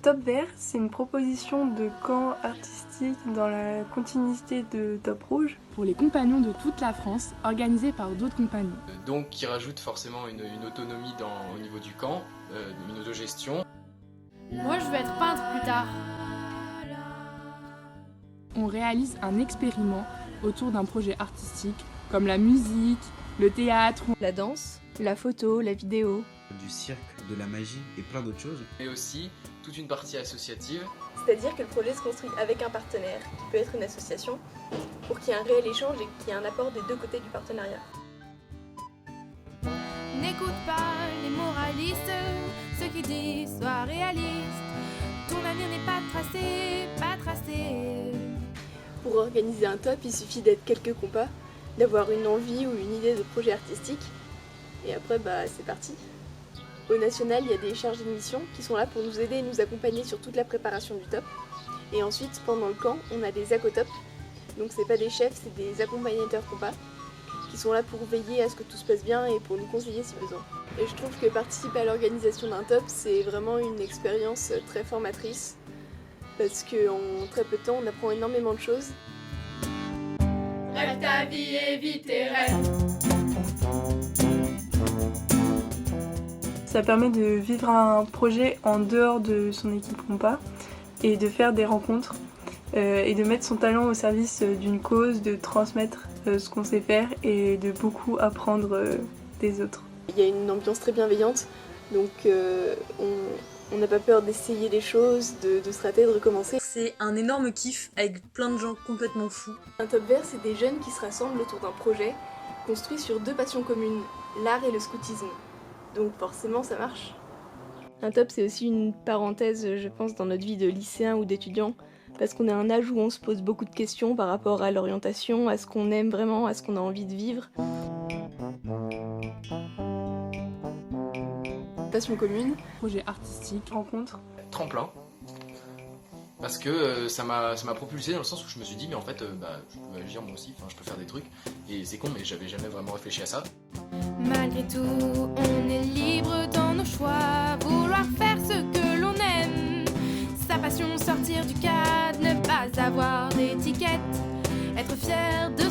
Top Vert, c'est une proposition de camp artistique dans la continuité de Top Rouge. Pour les compagnons de toute la France, organisés par d'autres compagnies. Donc qui rajoute forcément une autonomie au niveau du camp, une autogestion. Moi je veux être peintre plus tard. On réalise un expériment autour d'un projet artistique comme la musique, le théâtre, la danse, la photo, la vidéo, du cirque, de la magie et plein d'autres choses. Mais aussi toute une partie associative. C'est-à-dire que le projet se construit avec un partenaire, qui peut être une association, pour qu'il y ait un réel échange et qu'il y ait un apport des deux côtés du partenariat. N'écoute pas les moralistes, ceux qui disent sois réaliste. Ton avenir n'est pas tracé, pas tracé. Pour organiser un top, il suffit d'être quelques compas, d'avoir une envie ou une idée de projet artistique, et après c'est parti. Au national, il y a des chargés de mission qui sont là pour nous aider et nous accompagner sur toute la préparation du top. Et ensuite, pendant le camp, on a des acotops. Donc c'est pas des chefs, c'est des accompagnateurs compas qui sont là pour veiller à ce que tout se passe bien et pour nous conseiller si besoin. Et je trouve que participer à l'organisation d'un top, c'est vraiment une expérience très formatrice parce qu'en très peu de temps, on apprend énormément de choses. Rêve ta vie et vis tes rêves. Ça permet de vivre un projet en dehors de son équipe compas et de faire des rencontres et de mettre son talent au service d'une cause, de transmettre ce qu'on sait faire et de beaucoup apprendre des autres. Il y a une ambiance très bienveillante, donc on n'a pas peur d'essayer les choses, de se rater, de recommencer. C'est un énorme kiff avec plein de gens complètement fous. Un top vert, c'est des jeunes qui se rassemblent autour d'un projet construit sur deux passions communes, l'art et le scoutisme. Donc forcément ça marche. Un top c'est aussi une parenthèse je pense dans notre vie de lycéen ou d'étudiant parce qu'on est à un âge où on se pose beaucoup de questions par rapport à l'orientation, à ce qu'on aime vraiment, à ce qu'on a envie de vivre. Passion commune, projet artistique, rencontre, Tremplin. Parce que ça m'a propulsé dans le sens où je me suis dit mais en fait je peux agir moi aussi, je peux faire des trucs et c'est con mais j'avais jamais vraiment réfléchi à ça. Malgré tout, on est libre dans nos choix, vouloir faire ce que l'on aime. Sa passion, sortir du cadre, ne pas avoir d'étiquette, être fier de